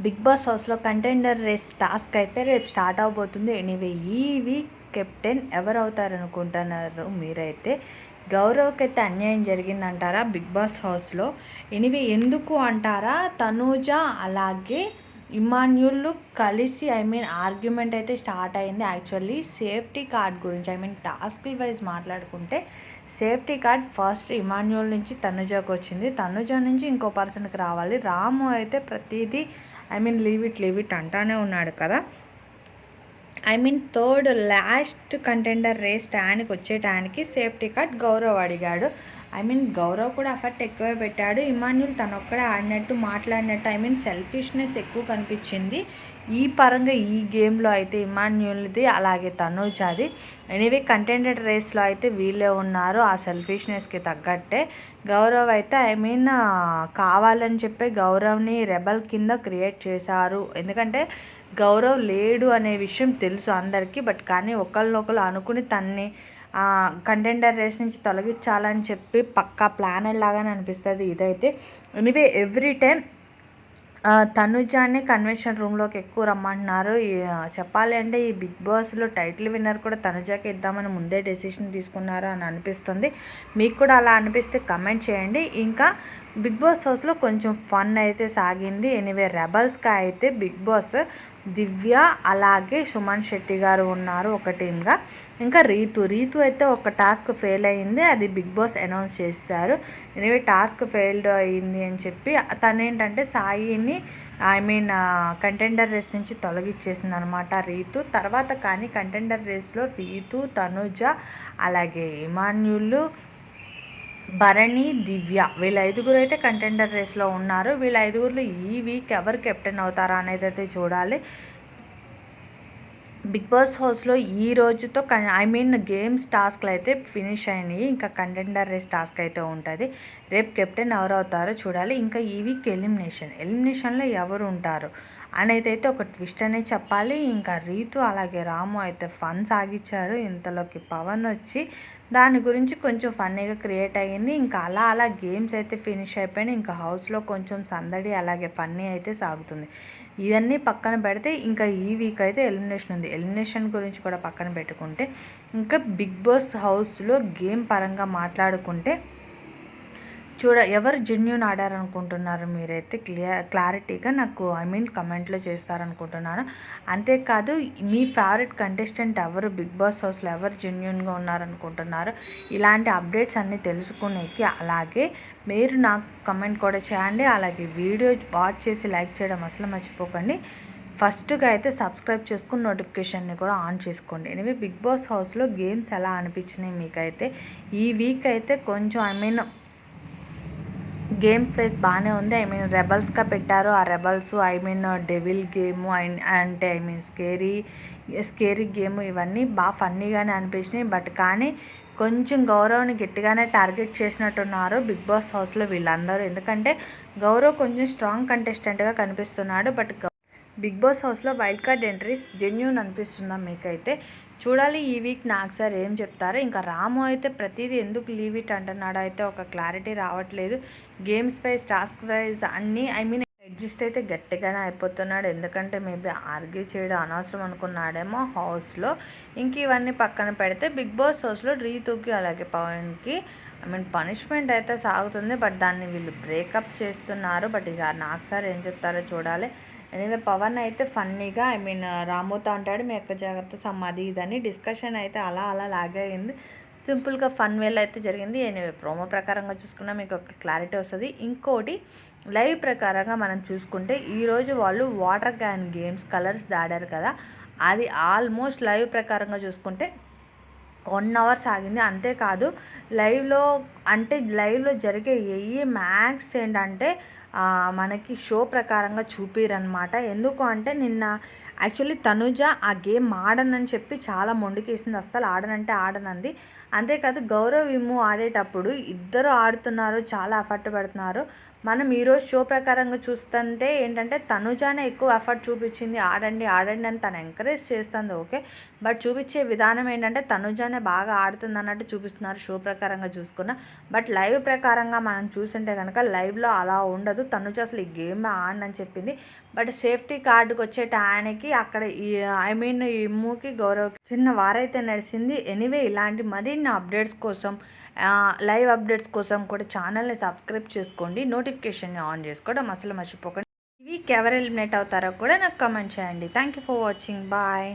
Big boss హౌస్లో contender race task అయితే రేపు స్టార్ట్ అవబోతుంది. ఎనీవే ఈ వీక్ కెప్టెన్ ఎవరు అవుతారనుకుంటున్నారు మీరైతే? గౌరవ్కి అయితే అన్యాయం జరిగిందంటారా బిగ్ బాస్ హౌస్లో? ఎనీవే ఎందుకు అంటారా? తనూజ అలాగే ఇమాన్యుల్ కలిసి ఆర్గ్యుమెంట్ అయితే స్టార్ట్ అయింది. యాక్చువల్లీ సేఫ్టీ కార్డ్ గురించి టాస్క్ వైజ్ మాట్లాడుకుంటే సేఫ్టీ కార్డ్ ఫస్ట్ ఇమాన్యుల్ నుంచి తనుజకు వచ్చింది. తనుజ నుంచి ఇంకో పర్సన్కి రావాలి. రాము అయితే ప్రతిదీ లీవ్ ఇట్ అంటానే ఉన్నాడు కదా. థర్డ్ లాస్ట్ కంటెండర్ రేస్ టయానికి వచ్చే టయానికి సేఫ్టీ కార్డ్ గౌరవ్ అడిగాడు. గౌరవ్ కూడా ఎఫర్ట్ ఎక్కువే పెట్టాడు. ఇమాన్యుల్ తనొక్కడే ఆడినట్టు మాట్లాడినట్టు సెల్ఫిష్నెస్ ఎక్కువ కనిపించింది ఈ పరంగా. ఈ గేమ్లో అయితే ఇమాన్యుల్ది అలాగే తనూజాది. ఎనీవే కంటెండర్ రేస్లో అయితే వీళ్ళే ఉన్నారు ఆ సెల్ఫిష్నెస్కి తగ్గట్టే. గౌరవ్ అయితే కావాలని చెప్పి గౌరవ్ని రెబల్ కింద క్రియేట్ చేశారు. ఎందుకంటే గౌరవ్ లేడు అనే విషయం తెలుసు అందరికీ. బట్ కానీ ఒకళ్ళనొకళ్ళు అనుకుని తన్ని కంటెండర్ రేస్ నుంచి తొలగించాలని చెప్పి పక్కా ప్లాన్ లాగానే అనిపిస్తుంది ఇదైతే. ఎనీవే ఎవ్రీ టైం తనుజాని కన్వెన్షన్ రూమ్లోకి ఎక్కువ రమ్మంటున్నారు. చెప్పాలి అంటే ఈ బిగ్ బాస్లో టైటిల్ విన్నర్ కూడా తనుజాకి ఇద్దామని ముందే డెసిషన్ తీసుకున్నారు అని అనిపిస్తుంది. మీకు కూడా అలా అనిపిస్తే కమెంట్ చేయండి. ఇంకా బిగ్ బాస్ హౌస్లో కొంచెం ఫన్ అయితే సాగింది. ఎనీవే రెబల్స్గా అయితే బిగ్ బాస్ దివ్య అలాగే సుమన్ శెట్టి గారు ఉన్నారు ఒక టీమ్గా. ఇంకా రీతు అయితే ఒక టాస్క్ ఫెయిల్ అయ్యింది. అది బిగ్ బాస్ అనౌన్స్ చేశారు. ఎనివే టాస్క్ ఫెయిల్డ్ అయ్యింది అని చెప్పి తనేంటంటే సాయిని కంటెండర్ రేస్ నుంచి తొలగిచ్చేసింది అనమాట రీతు. తర్వాత కానీ కంటెండర్ రేస్లో రీతు, తనుజ అలాగే ఇమాన్యుల్, భరణి, దివ్య వీళ్ళ 5గురు అయితే కంటెండర్ రేస్లో ఉన్నారు. వీళ్ళ 5గురులో ఈ వీక్ ఎవరు కెప్టెన్ అవుతారా అనేది అయితే చూడాలి. బిగ్ బాస్ హౌస్లో ఈ రోజుతో గేమ్స్ టాస్క్లు అయితే ఫినిష్ అయినాయి. ఇంకా కంటెండర్ రేస్ టాస్క్ అయితే ఉంటుంది. రేపు కెప్టెన్ ఎవరు అవుతారో చూడాలి. ఇంకా ఈ వీక్ ఎలిమినేషన్లో ఎవరు ఉంటారు అనేది అయితే ఒక ట్విస్ట్ అనేది చెప్పాలి. ఇంకా రీతు అలాగే రాము అయితే ఫన్ సాగించారు. ఇంతలోకి పవన్ వచ్చి దాని గురించి కొంచెం ఫన్నీగా క్రియేట్ అయ్యింది. ఇంకా అలా గేమ్స్ అయితే ఫినిష్ అయిపోయినాయి. ఇంకా హౌస్లో కొంచెం సందడి అలాగే ఫన్నీ అయితే సాగుతుంది. ఇవన్నీ పక్కన పెడితే ఇంకా ఈ వీక్ అయితే ఎలిమినేషన్ ఉంది. ఎలిమినేషన్ గురించి కూడా పక్కన పెట్టుకుంటే ఇంకా బిగ్ బాస్ హౌస్లో గేమ్ పరంగా మాట్లాడుకుంటే ఎవరు జెన్యూన్ ఆడారనుకుంటున్నారు మీరైతే క్లారిటీగా నాకు కమెంట్లో చేస్తారనుకుంటున్నాను. అంతేకాదు మీ ఫేవరెట్ కంటెస్టెంట్ ఎవరు, బిగ్ బాస్ హౌస్లో ఎవరు జెన్యూన్గా ఉన్నారనుకుంటున్నారు, ఇలాంటి అప్డేట్స్ అన్నీ తెలుసుకునేకి అలాగే మీరు నాకు కమెంట్ కూడా చేయండి. అలాగే వీడియో వాచ్ చేసి లైక్ చేయడం అసలు మర్చిపోకండి. ఫస్ట్గా అయితే సబ్స్క్రైబ్ చేసుకుని నోటిఫికేషన్ని కూడా ఆన్ చేసుకోండి. ఎనివే బిగ్ బాస్ హౌస్లో గేమ్స్ ఎలా అనిపించినాయి మీకైతే? ఈ వీక్ అయితే కొంచెం గేమ్స్ వైజ్ బాగానే ఉంది. రెబల్స్గా పెట్టారు. ఆ రెబల్స్ డెవిల్ గేము అంటే స్కేరీ గేమ్ ఇవన్నీ బాగా ఫన్నీగానే అనిపించినాయి. బట్ కానీ కొంచెం గౌరవ్ని గట్టిగానే టార్గెట్ చేసినట్టున్నారు బిగ్ బాస్ హౌస్లో వీళ్ళందరూ. ఎందుకంటే గౌరవ్ కొంచెం స్ట్రాంగ్ కంటెస్టెంట్గా కనిపిస్తున్నాడు. బట్ బిగ్ బాస్ హౌస్లో వైల్డ్ కార్డ్ ఎంట్రీస్ జెన్యూన్ అనిపిస్తుందా మీకైతే? చూడాలి ఈ వీక్ నాకు సార్ ఏం చెప్తారో. ఇంకా రాము అయితే ప్రతిదీ ఎందుకు లీవ్ ఇట్ అంటున్నాడో అయితే ఒక క్లారిటీ రావట్లేదు. గేమ్స్ వైజ్ టాస్క్ వైజ్ అన్నీ అడ్జస్ట్ అయితే గట్టిగానే అయిపోతున్నాడు. ఎందుకంటే మేబీ ఆర్గ్యూ చేయడం అనవసరం అనుకున్నాడేమో హౌస్లో. ఇంక ఇవన్నీ పక్కన పెడితే బిగ్ బాస్ హౌస్లో రీతుకి అలాగే పవన్కి పనిష్మెంట్ అయితే సాగుతుంది. బట్ దాన్ని వీళ్ళు బ్రేకప్ చేస్తున్నారు. బట్ ఈసారి నాకు సార్ ఏం చెప్తారో చూడాలి. ఎనివే పవన్ అయితే ఫన్నీగా రాముతో అంటాడు మీ యొక్క జాగ్రత్త సమాధి ఇదని డిస్కషన్ అయితే అలా లాగే అయింది. సింపుల్గా ఫన్ వేలో అయితే జరిగింది. ఎనివే ప్రోమో ప్రకారంగా చూసుకున్నా మీకు ఒక క్లారిటీ వస్తుంది. ఇంకోటి లైవ్ ప్రకారంగా మనం చూసుకుంటే ఈరోజు వాళ్ళు వాటర్ క్యాన్ గేమ్స్ కలర్స్ దాడారు కదా, అది ఆల్మోస్ట్ లైవ్ ప్రకారంగా చూసుకుంటే 1 అవర్ సాగింది. అంతేకాదు లైవ్లో జరిగే మ్యాక్స్ ఏంటంటే మనకి షో ప్రకారంగా చూపిరనమాట. ఎందుకు అంటే నిన్న యాక్చువల్లీ తనుజ ఆ గేమ్ ఆడనని చెప్పి చాలా మొండికేసింది. అస్సలు ఆడనంటే ఆడనంది. అంతేకాదు గౌరవ్ ఆడేటప్పుడు ఇద్దరు ఆడుతున్నారు, చాలా ఎఫర్ట్ పెడుతున్నారు. మనం ఈరోజు షో ప్రకారంగా చూస్తుంటే ఏంటంటే తనుజానే ఎక్కువ ఎఫర్ట్ చూపించింది, ఆడండి ఆడండి అని తను ఎంకరేజ్ చేస్తుంది ఓకే. బట్ చూపించే విధానం ఏంటంటే తనుజానే బాగా ఆడుతుంది అన్నట్టు చూపిస్తున్నారు షో ప్రకారంగా చూసుకున్న. బట్ లైవ్ ప్రకారంగా మనం చూస్తుంటే కనుక లైవ్లో అలా ఉండదు. తనుజ అసలు ఈ గేమ్ ఆడనని చెప్పింది. బట్ సేఫ్టీ కార్డుకి వచ్చే టయానికి అక్కడ ఈ ఇమ్ముకి గౌరవ్ చిన్న వారైతే నడిచింది. ఎనీవే ఇలాంటి మరిన్ని అప్డేట్స్ కోసం లైవ్ అప్డేట్స్ కోసం కూడా ఛానల్ని సబ్స్క్రైబ్ చేసుకోండి, నోటిఫికేషన్ని ఆన్ చేసుకోవడం అసలు మర్చిపోకండి. ఈ వీక్ ఎవరు ఎలిమినేట్ అవుతారో కూడా నాకు కమెంట్ చేయండి. Thank you for watching. Bye.